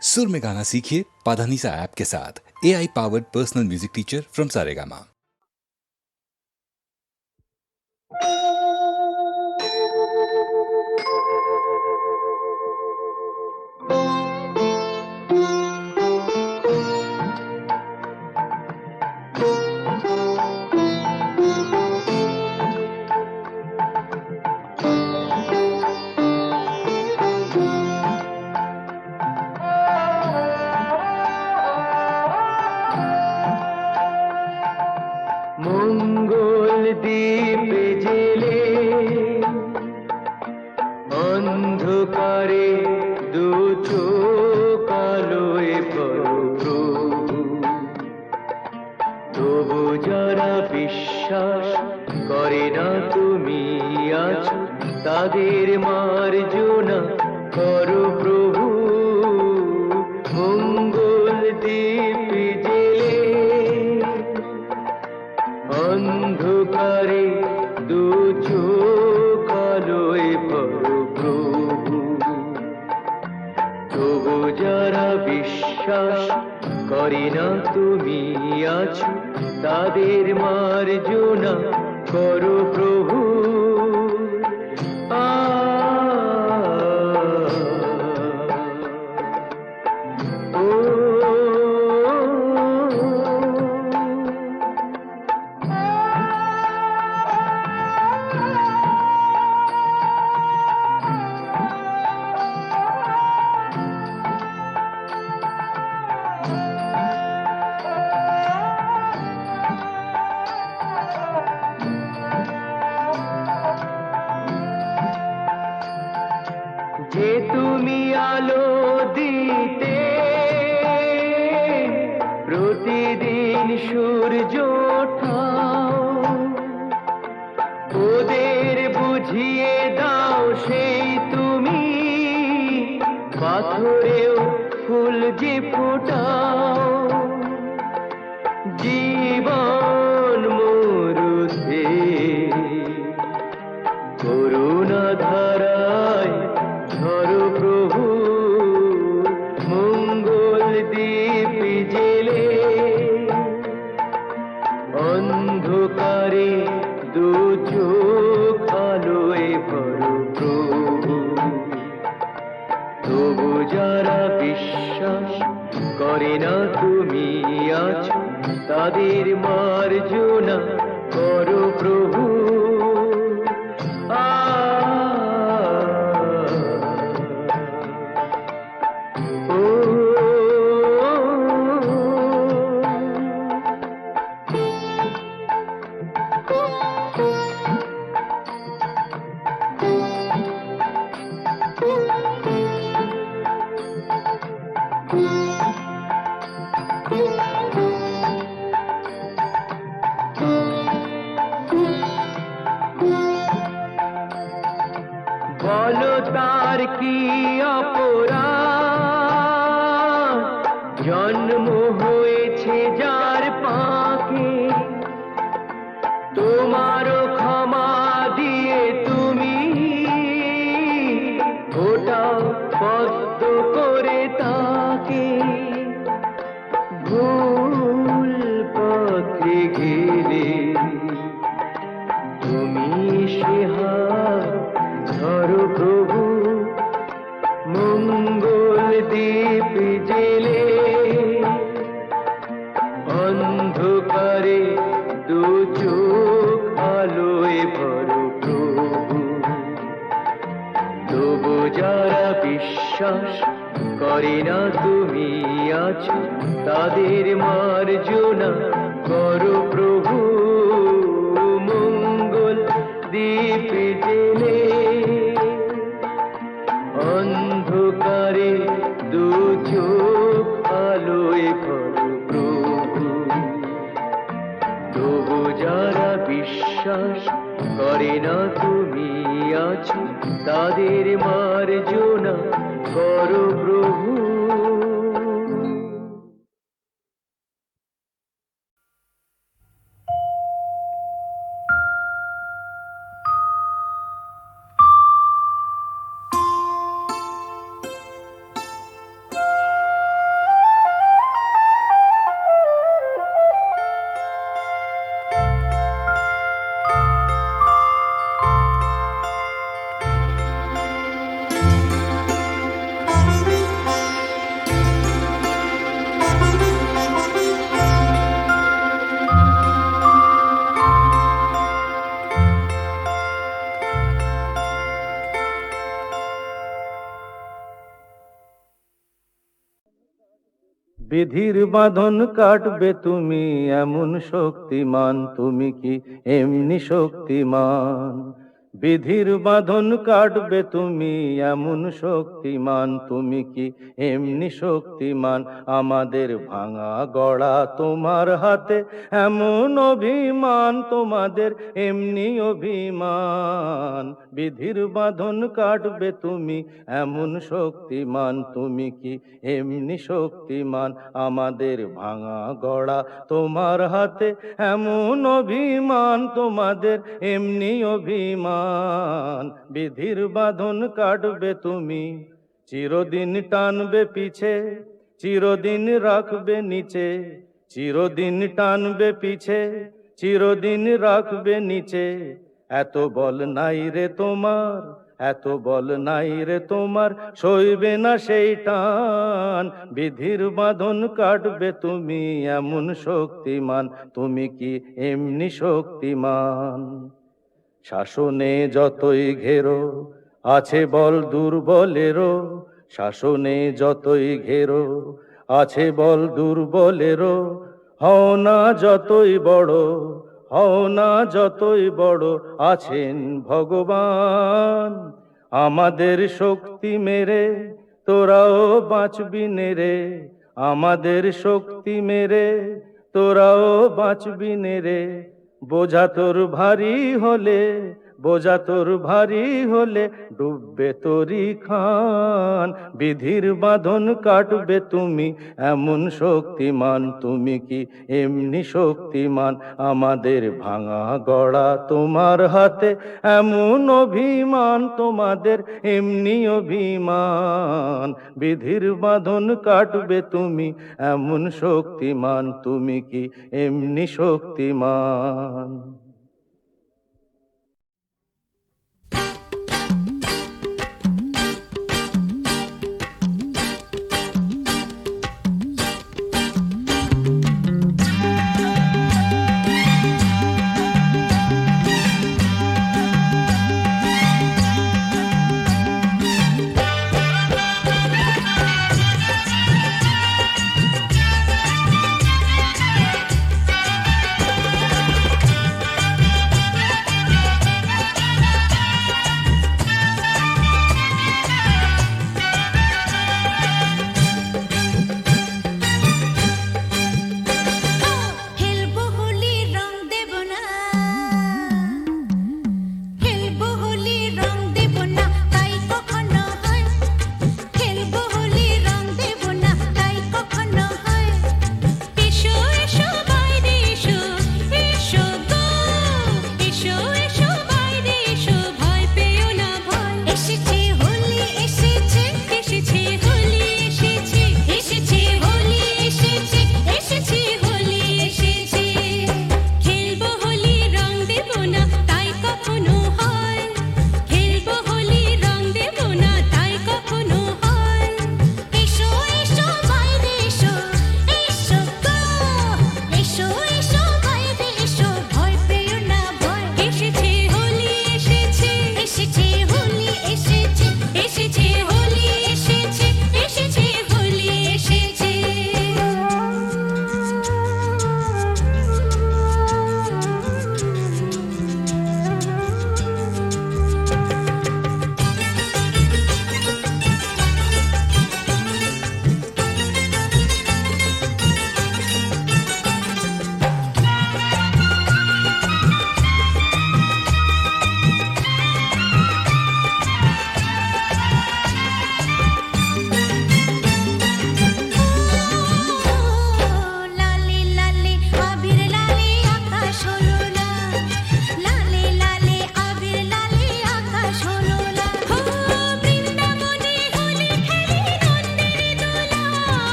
सुर में गाना सीखिए पाधानीसा ऐप के साथ। AI powered personal music teacher from Saregama. মঙ্গল দ্বীপ জেলে অন্ধকারে দু চোখ আলোয় প্রভু, তবু যারা বিশ্বাস করে না তুমি আছো, তাদের মার্জনা করো প্রভু। মঙ্গল দ্বীপ জেলে অন্ধকারে দু চোখ আলোয় প্রভু, তবু যারা বিশ্বাস করে না তুমি আছো, তাদের মার্জনা করো প্রভু। যে তুমি আলো দিতে প্রতিদিন সূর্য ওঠাও, ওদের বুঝিয়ে দাও সেই তুমি পাথরেও ফুল যে ফোটাও। জীবন মরুতে করুণা ধারায় ধরো প্রভু। মঙ্গল দ্বীপ জেলে অন্ধকারে দু চোখ আলোয় ভরো প্রভু, তবু যারা বিশ্বাস করে না তুমি আছো, তাদের মার্জনা করো প্রভু। বলো তার কি অপরাধ, জন্ম হয়েছে যার পাকে, তোমারও ক্ষমা দিয়ে তুমি ওটাও পদ্ম করে তাকে। ভুল পথে গেলে তুমি সে হাত ধরো প্রভু। মঙ্গল দ্বীপ জেলে অন্ধকারে দু চোখ আলোয় ভরো প্রভু, তবু যারা বিশ্বাস করে না তুমি আছো, তাদের মার্জনা করো প্রভু। মঙ্গল দ্বীপ জেলে অন্ধকারে দু চোখ আলোয় ভরো প্রভু, তবু যারা বিশ্বাস করে না তুমি আছো, তাদের মার্জনা করো প্রভু। বিধির বাঁধন কাটবে তুমি এমন শক্তিমান, তুমি কি এমনি শক্তিমান? বিধির বাঁধন কাটবে তুমি এমন শক্তিমান, তুমি কি এমনি শক্তিমান? আমাদের ভাঙা গড়া তোমার হাতে এমন অভিমান, তোমাদের এমনি অভিমান। বিধির বাঁধন কাটবে তুমি এমন শক্তিমান, তুমি কি এমনি শক্তিমান? আমাদের ভাঙা গড়া তোমার হাতে এমন অভিমান, তোমাদের এমনি অভিমান। বিধির বাঁধন কাটবে তুমি, চিরদিন টানবে পিছে, চিরদিন রাখবে নিচে। চিরদিন টানবে পিছে, চিরদিন রাখবে নিচে। এত বল নাই রে তোমার, এত বল নাই রে তোমার, সইবে না সেই টান। বিধির বাঁধন কাটবে তুমি এমন শক্তিমান, তুমি কি এমনি শক্তিমান? শাসনে যতই ঘেরো আছে বল দুর্বলেরও, শাসনে যতই ঘেরো আছে বল দুর্বলেরও। হও না যতই বড়, হও না যতই বড়, আছেন ভগবান। আমাদের শক্তি মেরে তোরাও বাঁচবি নে রে, আমাদের শক্তি মেরে তোরাও বাঁচবি নে রে। বোঝা তোর ভারী হলে, বোঝা তোর ভারী হলে, ডুববে তোরি খান। বিধির বাঁধন কাটবে তুমি এমন শক্তিমান, তুমি কি এমনি শক্তিমান? আমাদের ভাঙা গড়া তোমার হাতে এমন অভিমান, তোমাদের এমনি অভিমান। বিধির বাঁধন কাটবে তুমি এমন শক্তিমান, তুমি কি এমনি শক্তিমান?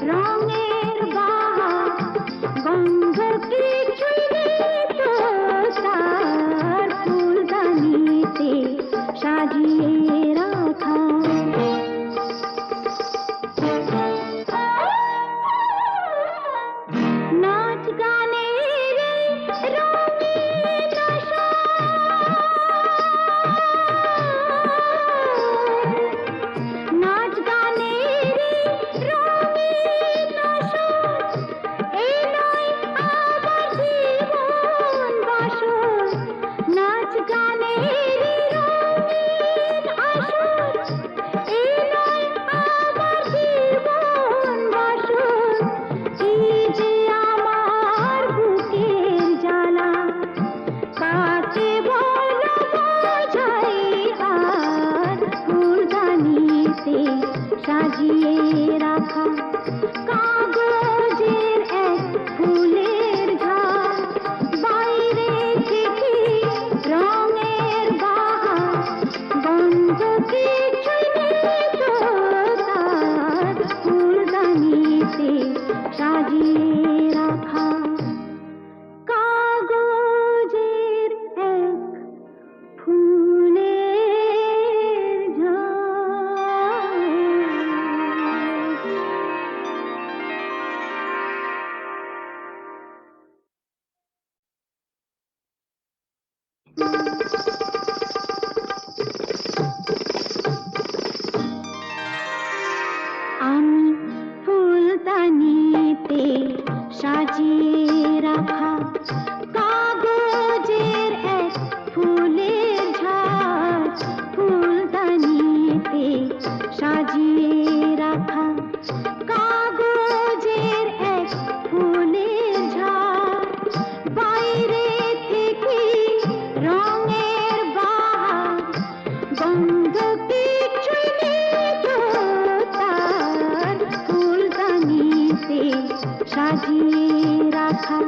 রঙের বাহার গন্ধ কিছুই নেই তো তার ফুলদানিতে সাজিয়ে রাখা। নাচ গানের রঙিন আশা, নাচ গানের রঙিন আশা, এই নয় আমার জীবন বাসর। নাচ গানের রঙিন আশা, এই নয় আমার জীবন বাসর। এই যে আমার বুকের জ্বালা, কাকে বলো বোঝাই আর ফুলদানিতে সাজিয়ে রাখা। কাগজের এক ফুলের ঝাড়, বাইরে থেকে রঙের বাহার গন্ধ কিছুই নেই তো তার ফুলদানিতে সাজিয়ে রাখা। কাগজের এক ফুলের ঝাড়। আমি ফুলদানিতে সাজিয়ে রাখা কাগজের এক ফুলের ঝাড়, ফুলদানিতে সাজিয়ে রাখা কাগজের এক ফুলের ঝাড়, বাইরে থেকে রঙের বাহার গন্ধ কিছুই নেই তো তার ফুলদানিতে সাজিয়ে রাখা।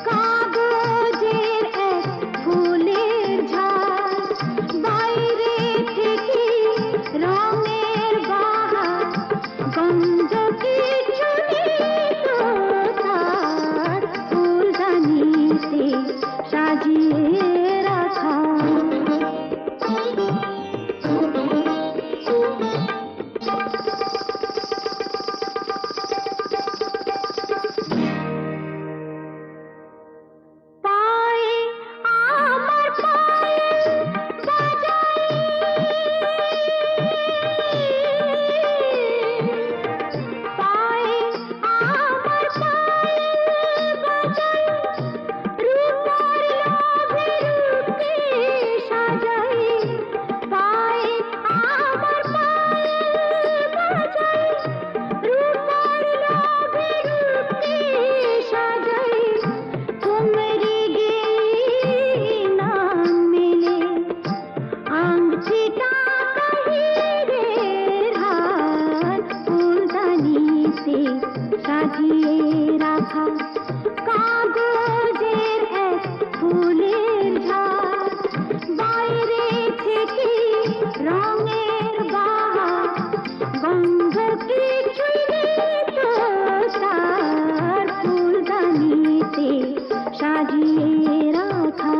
কাগজের এক ফুলের ঝাড়, বাইরে থেকে রঙের বাহার গন্ধ কিছু নেই তো তার ফুলদানিতে সাজিয়ে রাখা। পায়ে আমার পায়েল বাজাই, পায়ে আমার পায়েল বাজাই, রূপার লোভে রূপকে সাজাই। পায়ে আমার পায়েল বাজাই, রূপার লোভে রূপকে সাজাই। কুমরি গেয়ে নাম মেলে, আংটিটা কাহিরের হার, ফুলদানিতে সাজিয়ে রাখা কাগজের এক ফুলের ঝাড়, বাইরে থেকে রঙের বাহার গন্ধ কিছুই নেই তো তার ফুলদানিতে সাজিয়ে রাখা।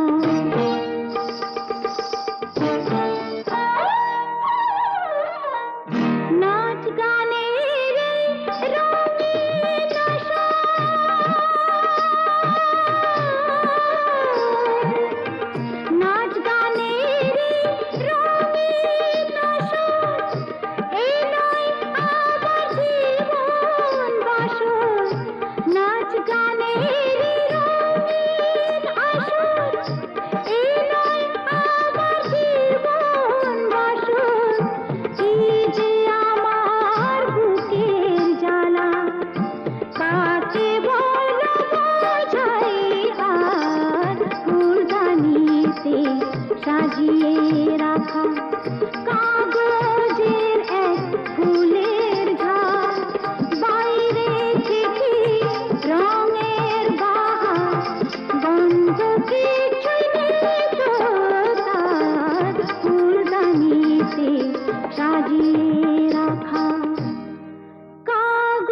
নাচ গানের রঙিন আশা, নাচ গানের রঙিন আশা, এই নয় আমার জীবন বাসর। নাচ গানের রঙিন আশা, এই নয় আমার জীবন বাসর। এই যে আমার বুকের জ্বালা, কাকে বলো বোঝাই আর ফুলদানিতে সাজিয়ে রাখা। কাগজের এক ফুলের ঝাড়, বাইরে থেকে রঙের বাহার গন্ধ কিছুই নেই তো তার ফুলদানিতে সাজিয়ে রাখা। কাগজ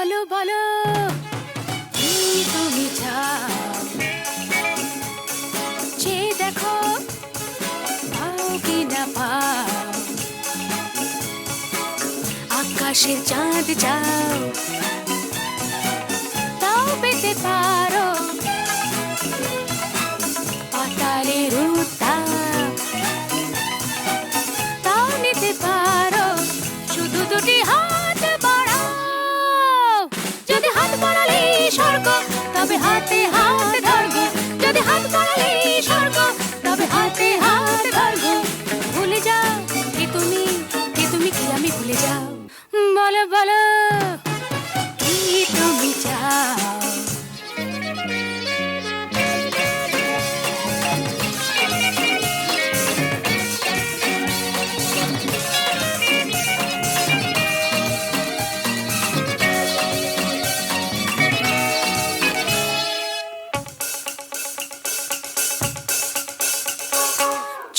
বলো বলো কি তুমি চাও, যে দেখো পাও কি না পাও, আকাশের চাঁদ চাও তাও পেতে পারো, পাতালের উত্তাপ তাও নিতে পারো, শুধু দুটি হাত বাড়াও। যদি হাত বাড়ালে স্বর্গ তবে হাতে হাত ধরবো, যদি হাত বাড়ালে স্বর্গ তবে হাতে হাত ধরবো। ভুলে যাও কে তুমি কি আমি ভুলে যাও। বলো বলো কি তুমি চাও।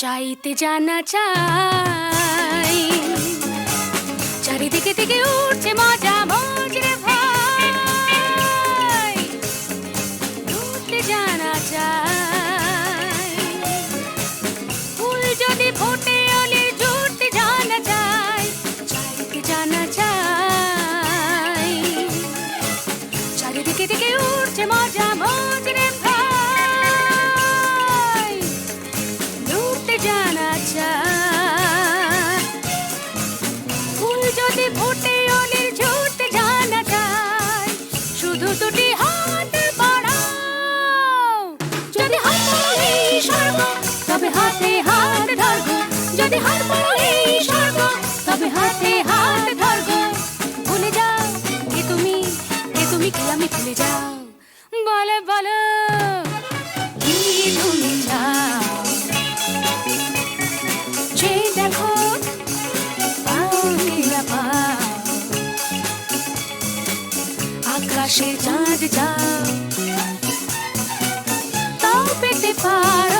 চাইতে জানা চাই, চারিদিকে থেকে উঠছে মজা মজরে ভাই, উঠতে জানা চাই, ফুল যদি ফোটে অলির জুটতে জানা চাই, চাইতে জানা চাই, চারিদিকে থেকে উঠছে মজা মজরে ভাই, উঠতে জানা চাই, ফুল যদি ফোটে অলির ঝুটতে জানা চাই, শুধু দুটি হাত বাড়াও। যদি হাত বাড়ালে স্বর্গ তবে হাতে হাত ধরবো, যদি হাত বাড়ালে স্বর্গ তবে হাতে হাত ধরবো। ভুলে যাও কে তুমি কি আমি ভুলে যাও। বলো বলো কি তুমি চাও, যে দেখো পাও কি না পাও, আকাশে চাঁদ যাও তাও পেতে পারো,